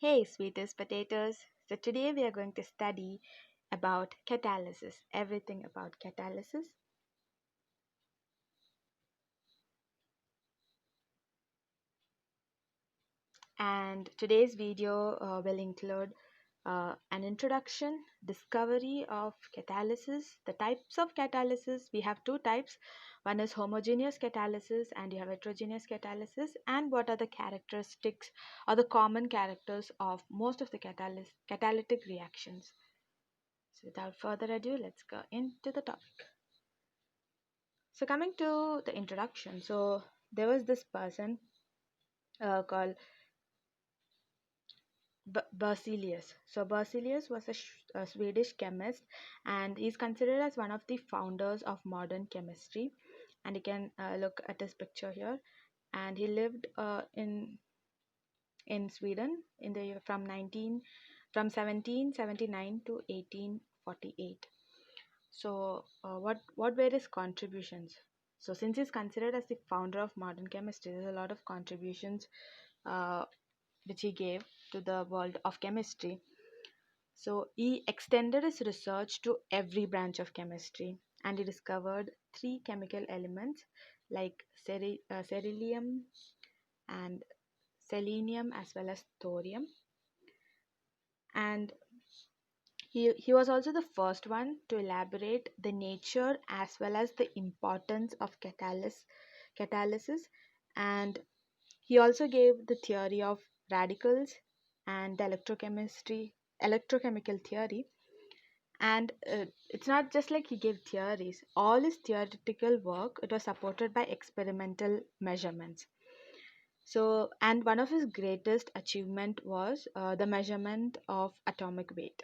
Hey, sweetest potatoes. So, today we are going to study about catalysis, everything about catalysis. And today's video will include an introduction, discovery of catalysis, the types of catalysis. We have two types. One is homogeneous catalysis, and you have heterogeneous catalysis, and what are the characteristics or the common characters of most of the catalytic reactions. So, without further ado, let's go into the topic. So coming to the introduction, so there was this person called Berzelius. So Berzelius was a Swedish chemist, and he's considered as one of the founders of modern chemistry. And you can look at his picture here. And he lived in Sweden in the year from 1779 to 1848. So, what were his contributions? So, since he's considered as the founder of modern chemistry, there's a lot of contributions uh, which he gave to the world of chemistry. So, he extended his research to every branch of chemistry, and he discovered three chemical elements like ceruleum and selenium as well as thorium. And he was also the first one to elaborate the nature as well as the importance of catalysis, and he also gave the theory of radicals and the electrochemical theory. And it's not just like he gave theories. All his theoretical work, it was supported by experimental measurements. So, and one of his greatest achievement was the measurement of atomic weight.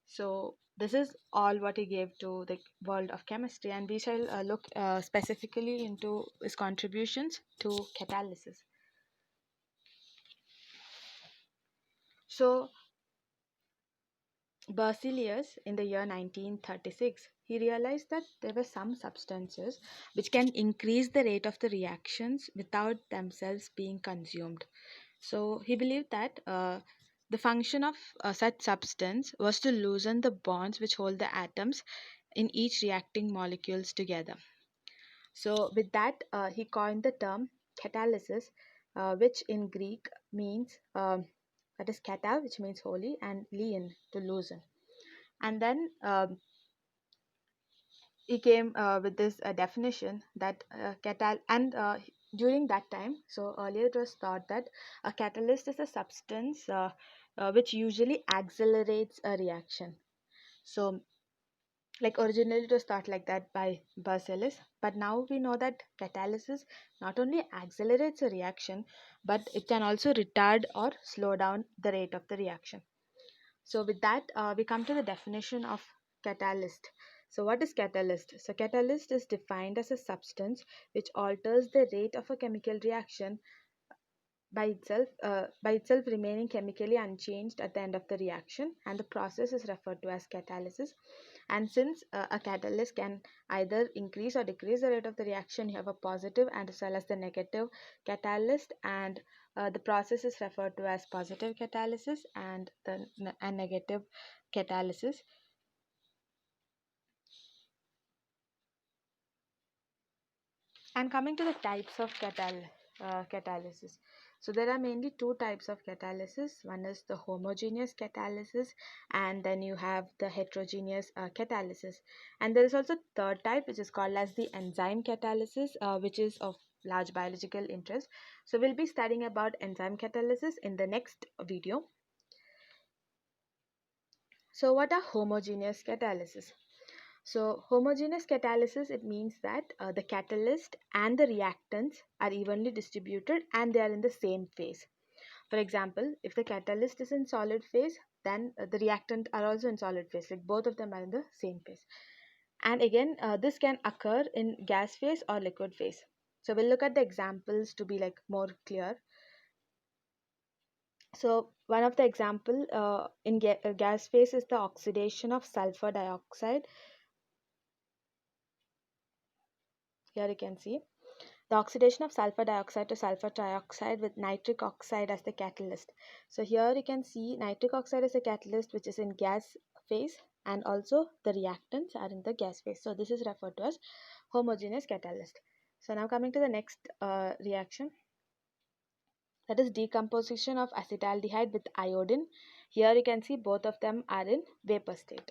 So this is all what he gave to the world of chemistry, and we shall look specifically into his contributions to catalysis. So Berzelius, in the year 1936, he realized that there were some substances which can increase the rate of the reactions without themselves being consumed. So he believed that the function of such substance was to loosen the bonds which hold the atoms in each reacting molecules together. So with that, he coined the term catalysis, which in Greek means that is kata, which means holy, and lein, to loosen. And then he came with this definition that during that time, so earlier it was thought that a catalyst is a substance which usually accelerates a reaction. So like originally it was thought like that by Berzelius, but now we know that catalysis not only accelerates a reaction, but it can also retard or slow down the rate of the reaction. So with that, we come to the definition of catalyst. So what is catalyst? So catalyst is defined as a substance which alters the rate of a chemical reaction by itself remaining chemically unchanged at the end of the reaction, and the process is referred to as catalysis. And since a catalyst can either increase or decrease the rate of the reaction, you have a positive and as well as the negative catalyst, and the process is referred to as positive catalysis and and negative catalysis. And coming to the types of catalysis. So there are mainly two types of catalysis. One is the homogeneous catalysis, and then you have the heterogeneous catalysis. And there is also third type, which is called as the enzyme catalysis, which is of large biological interest. So we'll be studying about enzyme catalysis in the next video. So what are homogeneous catalysis? So homogeneous catalysis, it means that the catalyst and the reactants are evenly distributed and they are in the same phase. For example, if the catalyst is in solid phase, then the reactant are also in solid phase, like both of them are in the same phase. And again, this can occur in gas phase or liquid phase. So we'll look at the examples to be like more clear. So one of the example in gas phase is the oxidation of sulfur dioxide. Here you can see. The oxidation of sulfur dioxide to sulfur trioxide with nitric oxide as the catalyst. So here you can see nitric oxide is a catalyst which is in gas phase, and also the reactants are in the gas phase. So this is referred to as homogeneous catalyst. So now coming to the next reaction, that is decomposition of acetaldehyde with iodine. Here you can see both of them are in vapor state.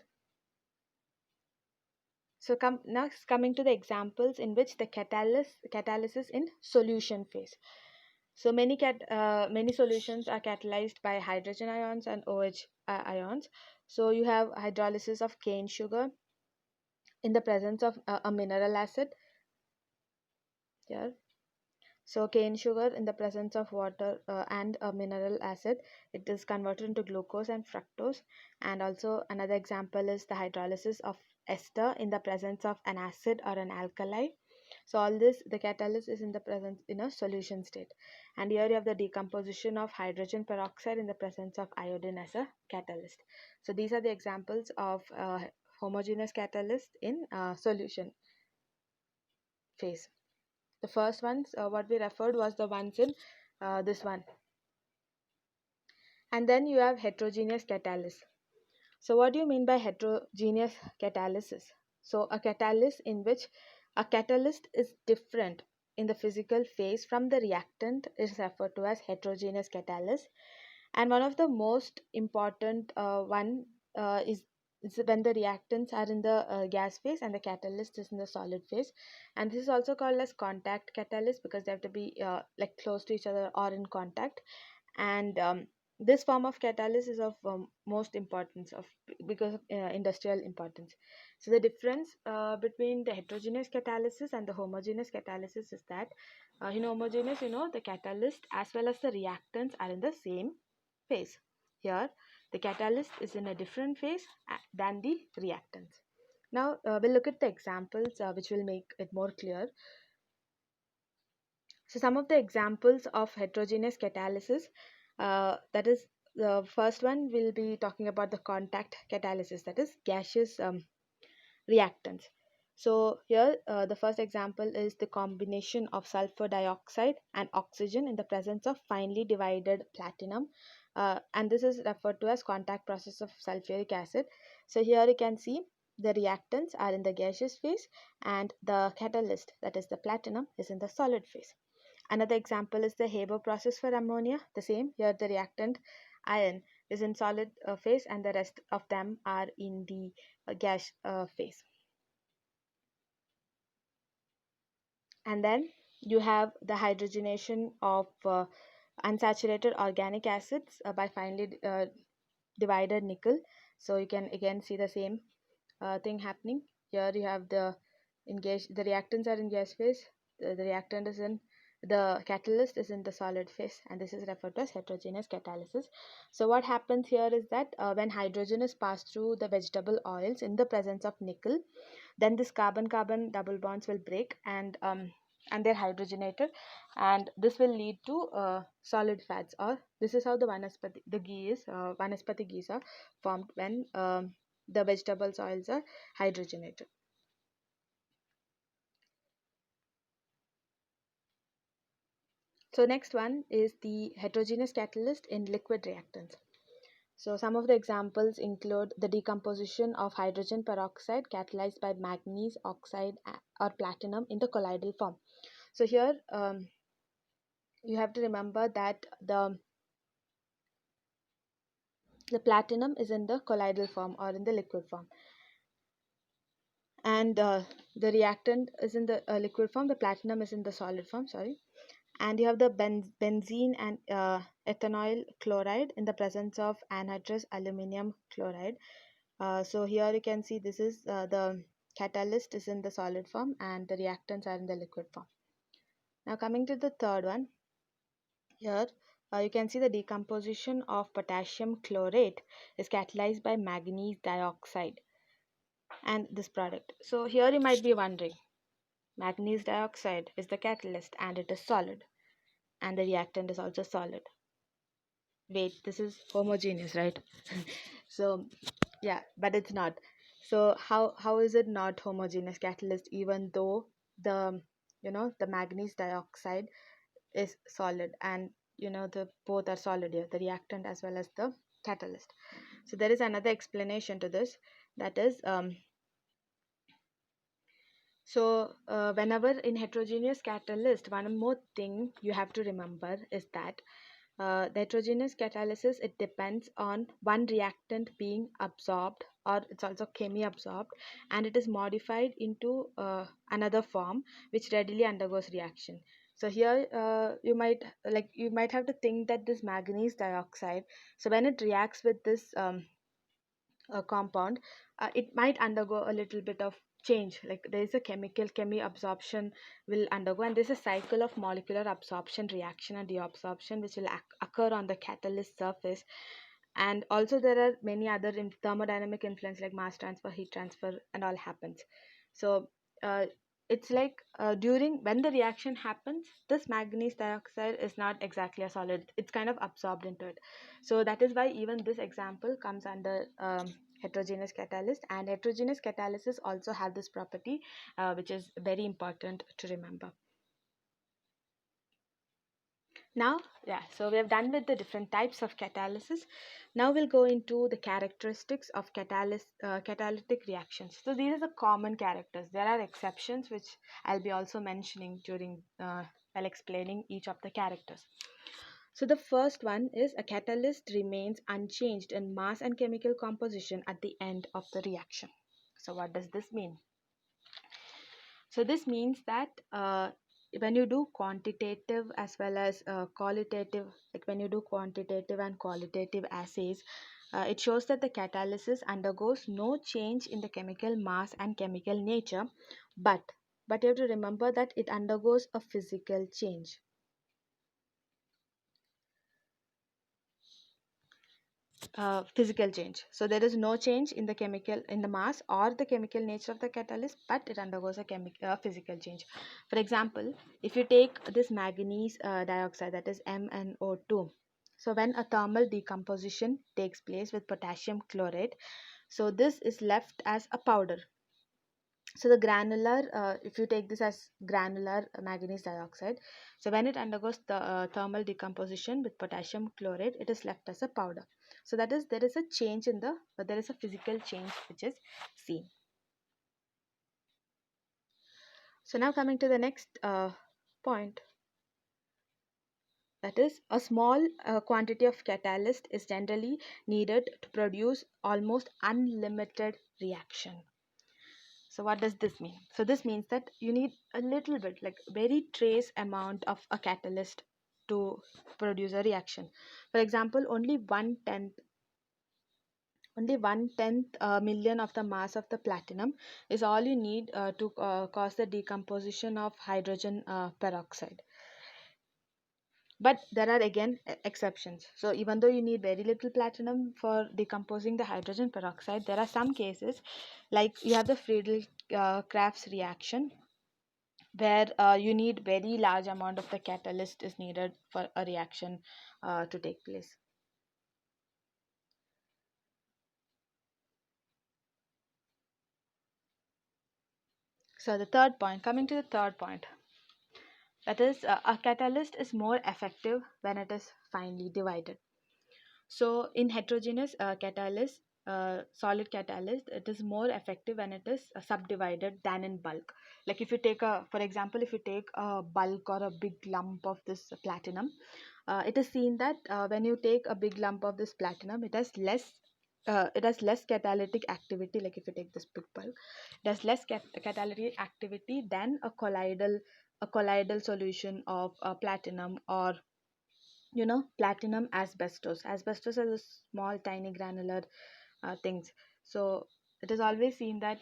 So next coming to the examples in which the catalysis in solution phase. So many solutions are catalyzed by hydrogen ions and OH ions. So you have hydrolysis of cane sugar in the presence of a mineral acid here. So cane sugar in the presence of water and a mineral acid, it is converted into glucose and fructose. And also another example is the hydrolysis of ester in the presence of an acid or an alkali. So all this, the catalyst is in the presence in a solution state. And here you have the decomposition of hydrogen peroxide in the presence of iodine as a catalyst. So these are the examples of homogeneous catalyst in solution phase. The first ones what we referred was the ones in this one. And then you have heterogeneous catalysis. So what do you mean by heterogeneous catalysis? So a catalyst in which a catalyst is different in the physical phase from the reactant is referred to as heterogeneous catalyst. And one of the most important one is when the reactants are in the gas phase and the catalyst is in the solid phase. And this is also called as contact catalyst because they have to be like close to each other or in contact. And this form of catalyst is of most importance of because of industrial importance. So the difference between the heterogeneous catalysis and the homogeneous catalysis is that in homogeneous, the catalyst as well as the reactants are in the same phase. Here the catalyst is in a different phase than the reactants. Now we'll look at the examples which will make it more clear. So some of the examples of heterogeneous catalysis, that is, the first one will be talking about the contact catalysis, that is gaseous reactants. So here the first example is the combination of sulfur dioxide and oxygen in the presence of finely divided platinum, and this is referred to as contact process of sulfuric acid. So here you can see the reactants are in the gaseous phase and the catalyst, that is the platinum, is in the solid phase. Another example is the Haber process for ammonia. The same, here the reactant iron is in solid phase and the rest of them are in the gas phase. And then you have the hydrogenation of unsaturated organic acids by finely divided nickel. So you can again see the same thing happening. Here you have the reactants are in gas phase, the reactant is in the catalyst is in the solid phase, and this is referred to as heterogeneous catalysis. So what happens here is that when hydrogen is passed through the vegetable oils in the presence of nickel, then this carbon-carbon double bonds will break and they're hydrogenated, and this will lead to solid fats, or this is how the vanaspati ghees are formed when the vegetable oils are hydrogenated. So next one is the heterogeneous catalyst in liquid reactants. So some of the examples include the decomposition of hydrogen peroxide catalyzed by manganese oxide or platinum in the colloidal form. So here you have to remember that the platinum is in the colloidal form or in the liquid form, and the reactant is in the liquid form, the platinum is in the solid form, sorry. And you have the benzene and ethanol chloride in the presence of anhydrous aluminum chloride. So here you can see this is the catalyst is in the solid form and the reactants are in the liquid form. Now coming to the third one, here you can see the decomposition of potassium chlorate is catalyzed by manganese dioxide and this product. So here you might be wondering, manganese dioxide is the catalyst and it is solid, and the reactant is also solid. Wait, this is homogeneous, right? So yeah, but it's not. So how is it not homogeneous catalyst even though the the manganese dioxide is solid, and the both are solid here, the reactant as well as the catalyst. So there is another explanation to this, that is, whenever in heterogeneous catalyst, one more thing you have to remember is that the heterogeneous catalysis, it depends on one reactant being absorbed, or it's also chemi-absorbed, and it is modified into another form which readily undergoes reaction. So here you might have to think that this manganese dioxide, so when it reacts with this compound, it might undergo a little bit of change, like there is a chemi absorption will undergo, and there's a cycle of molecular absorption, reaction and deabsorption which will occur on the catalyst surface. And also there are many other thermodynamic influence like mass transfer, heat transfer and all happens. So uh, it's like during when the reaction happens, this manganese dioxide is not exactly a solid, it's kind of absorbed into it. So that is why even this example comes under heterogeneous catalyst, and heterogeneous catalysis also have this property, which is very important to remember. Now, yeah, so we have done with the different types of catalysis. Now we'll go into the characteristics of catalytic reactions. So these are the common characters. There are exceptions which I'll be also mentioning during while explaining each of the characters. So the first one is a catalyst remains unchanged in mass and chemical composition at the end of the reaction. So what does this mean? So this means that when you do quantitative as well as qualitative, like when you do quantitative and qualitative assays, it shows that the catalysis undergoes no change in the chemical mass and chemical nature, but you have to remember that it undergoes a physical change. Physical change. So there is no change in the chemical, in the mass or the chemical nature of the catalyst, but it undergoes a physical change. For example, if you take this manganese dioxide, that is MnO2. So when a thermal decomposition takes place with potassium chlorate, so this is left as a powder. So the granular, if you take this as granular manganese dioxide, so when it undergoes the thermal decomposition with potassium chlorate, it is left as a powder. So that is, there is a change in the, there is a physical change which is seen. So now coming to the next point, that is, a small quantity of catalyst is generally needed to produce almost unlimited reaction. So what does this mean? So this means that you need a little bit, like very trace amount of a catalyst to produce a reaction. For example, only one tenth million of the mass of the platinum is all you need to cause the decomposition of hydrogen peroxide. But there are again exceptions. So even though you need very little platinum for decomposing the hydrogen peroxide, there are some cases, like you have the Friedel Crafts reaction, where you need very large amount of the catalyst is needed for a reaction to take place. So the third point, coming to the third point, that is, a catalyst is more effective when it is finely divided. So in heterogeneous catalyst, solid catalyst, it is more effective when it is subdivided than in bulk. Like if you take a, for example, if you take a bulk or a big lump of this platinum, it is seen that when you take a big lump of this platinum, it has less catalytic activity. Like if you take this big bulk, it has less catalytic activity than a colloidal solution of platinum, or platinum asbestos is a small tiny granular things. So it is always seen that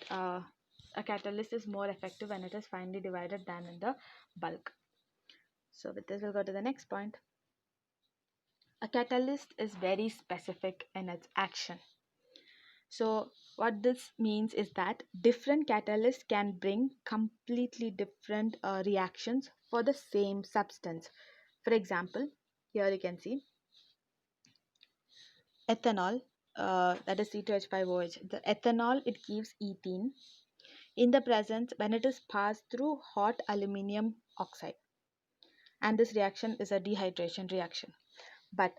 a catalyst is more effective when it is finely divided than in the bulk. So with this we'll go to the next point. A catalyst is very specific in its action. So what this means is that different catalysts can bring completely different reactions for the same substance. For example, here you can see ethanol, that is C2H5OH. The ethanol, it gives ethene. in the presence when it is passed through hot aluminum oxide, and this reaction is a dehydration reaction. But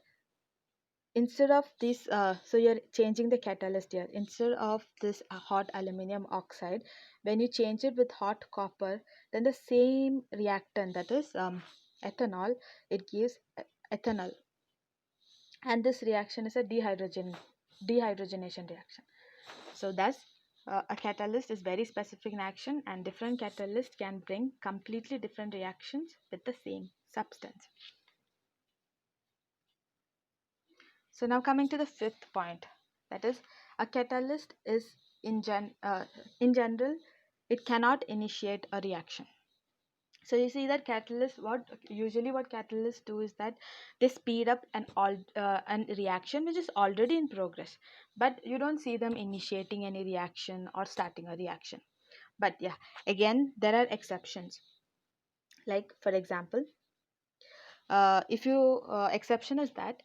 instead of this, so you're changing the catalyst here. Instead of this hot aluminum oxide, when you change it with hot copper, then the same reactant, that is ethanol, it gives ethanol, and this reaction is a dehydrogenation reaction. So thus a catalyst is very specific in action, and different catalysts can bring completely different reactions with the same substance. So now coming to the fifth point, that is a catalyst is in general, it cannot initiate a reaction. So you see that catalysts, what catalysts do is that they speed up an reaction which is already in progress, but you don't see them initiating any reaction or starting a reaction. But yeah, again there are exceptions. Like for example, if you exception is that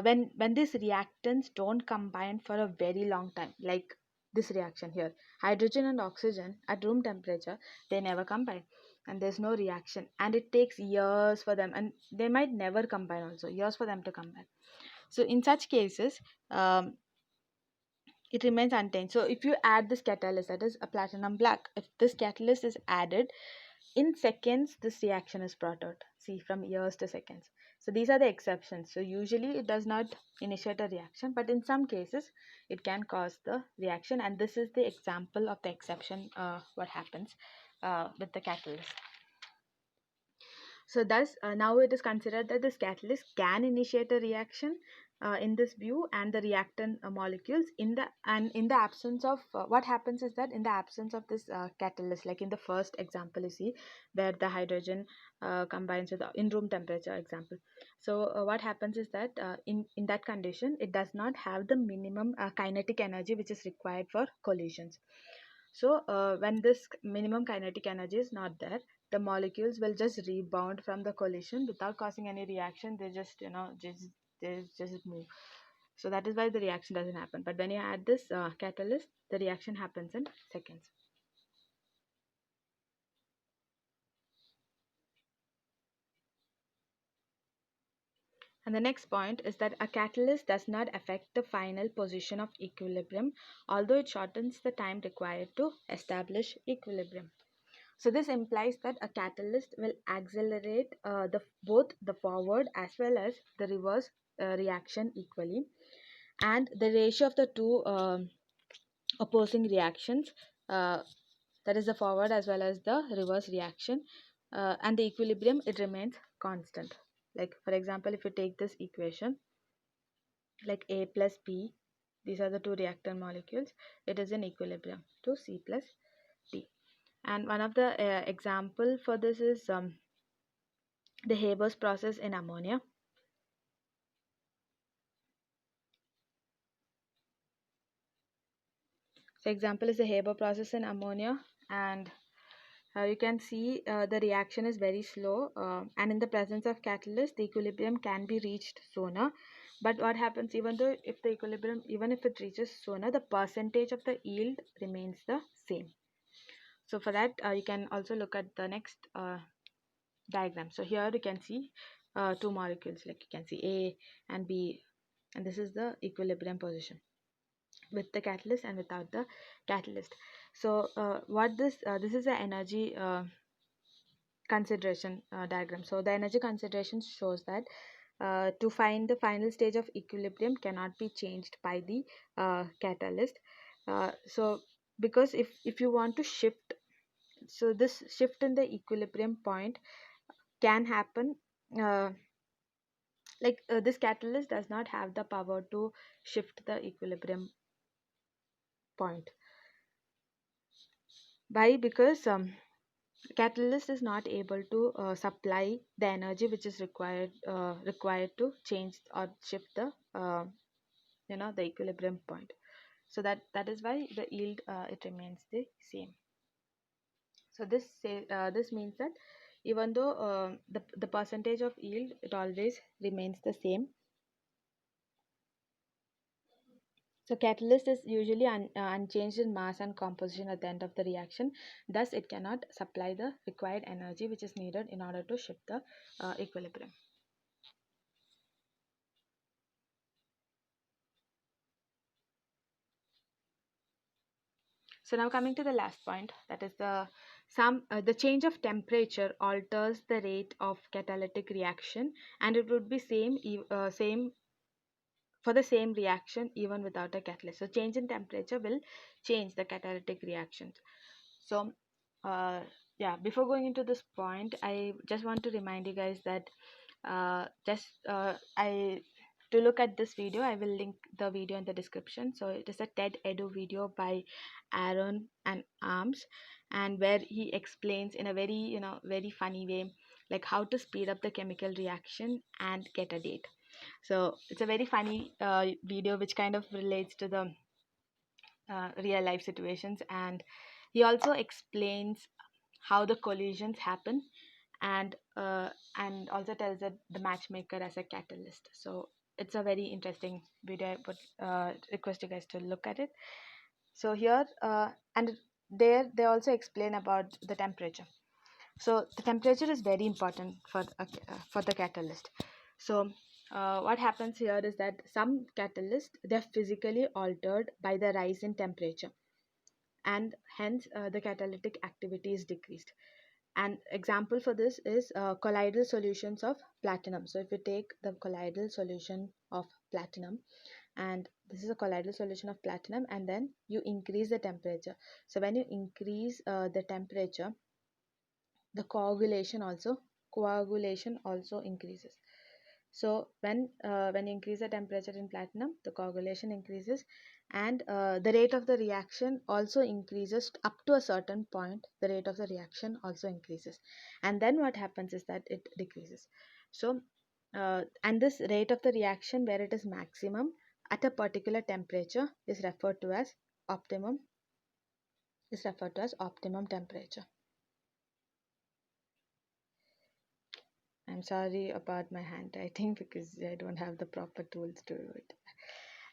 when these reactants don't combine for a very long time, like this reaction here, hydrogen and oxygen at room temperature, they never combine, and there's no reaction, and it takes years for them, and they might never combine, also years for them to combine. So in such cases, it remains untamed. So if you add this catalyst, that is a platinum black, if this catalyst is added, in seconds this reaction is brought out. See, from years to seconds. So these are the exceptions. So usually it does not initiate a reaction, but in some cases it can cause the reaction, and this is the example of the exception, what happens with the catalyst. So thus now it is considered that this catalyst can initiate a reaction in this view, and the reactant molecules in the absence of what happens is that in the absence of this catalyst, like in the first example you see, where the hydrogen combines with in room temperature example. So what happens is that in that condition it does not have the minimum kinetic energy which is required for collisions. So when this minimum kinetic energy is not there, the molecules will just rebound from the collision without causing any reaction. They just, they just move. So that is why the reaction doesn't happen. But when you add this catalyst, the reaction happens in seconds. And the next point is that a catalyst does not affect the final position of equilibrium, although it shortens the time required to establish equilibrium. So this implies that a catalyst will accelerate both the forward as well as the reverse reaction equally, and the ratio of the two opposing reactions, uh, that is the forward as well as the reverse reaction, and the equilibrium, it remains constant. Like for example, if you take this equation, like A plus B, these are the two reactant molecules, it is in equilibrium to C plus D. And one of the example for this is the Haber's process in ammonia. So example is the Haber process in ammonia, and you can see the reaction is very slow, and in the presence of catalyst the equilibrium can be reached sooner. But what happens, even though if the equilibrium, even if it reaches sooner, the percentage of the yield remains the same. So for that you can also look at the next diagram. So here you can see two molecules, like you can see A and B, and this is the equilibrium position with the catalyst and without the catalyst. So what this is the energy consideration diagram. So the energy consideration shows that to find the final stage of equilibrium cannot be changed by the catalyst. So because if you want to shift, so this shift in the equilibrium point can happen, uh, this catalyst does not have the power to shift the equilibrium point. Why? Because catalyst is not able to supply the energy which is required to change or shift the the equilibrium point. So that is why the yield, it remains the same. So this means that even though the percentage of yield, it always remains the same. So catalyst is usually unchanged in mass and composition at the end of the reaction. Thus, it cannot supply the required energy which is needed in order to shift the equilibrium. So now coming to the last point, that is the change of temperature alters the rate of catalytic reaction, and it would be same for the same reaction even without a catalyst. So change in temperature will change the catalytic reactions. So yeah, before going into this point, I just want to remind you guys that just I to look at this video, I will link the video in the description. So it is a TED Edu video by Aaron and Arms, and where he explains in a very very funny way, like how to speed up the chemical reaction and get a date. So it's a very funny video which kind of relates to the real life situations, and he also explains how the collisions happen, and also tells that the matchmaker as a catalyst. So it's a very interesting video. I would request you guys to look at it. So here and there they also explain about the temperature. So the temperature is very important for the catalyst. So what happens here is that some catalysts, they're physically altered by the rise in temperature, and hence the catalytic activity is decreased. An example for this is colloidal solutions of platinum. So if you take the colloidal solution of platinum, and this is a colloidal solution of platinum, and then you increase the temperature. So when you increase the temperature, the coagulation also increases. So when you increase the temperature in platinum, the coagulation increases, and the rate of the reaction also increases up to a certain point. The rate of the reaction also increases, and then what happens is that it decreases. So and this rate of the reaction where it is maximum at a particular temperature is referred to as optimum optimum temperature. I'm sorry about my handwriting because I don't have the proper tools to do it.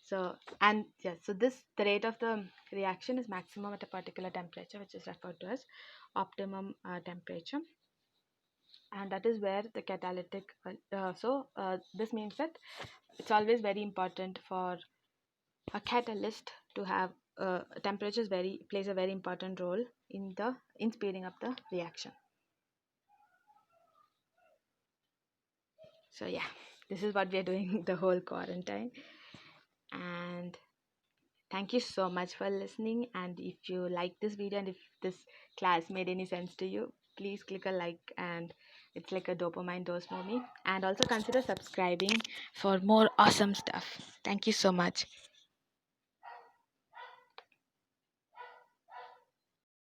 So, and yeah, so the rate of the reaction is maximum at a particular temperature, which is referred to as optimum temperature, and that is where the catalytic. This means that it's always very important for a catalyst to have temperature plays a very important role in speeding up the reaction. So yeah, this is what we are doing the whole quarantine, and thank you so much for listening. And if you like this video and if this class made any sense to you, please click a like, and it's like a dopamine dose for me. And also consider subscribing for more awesome stuff. Thank you so much.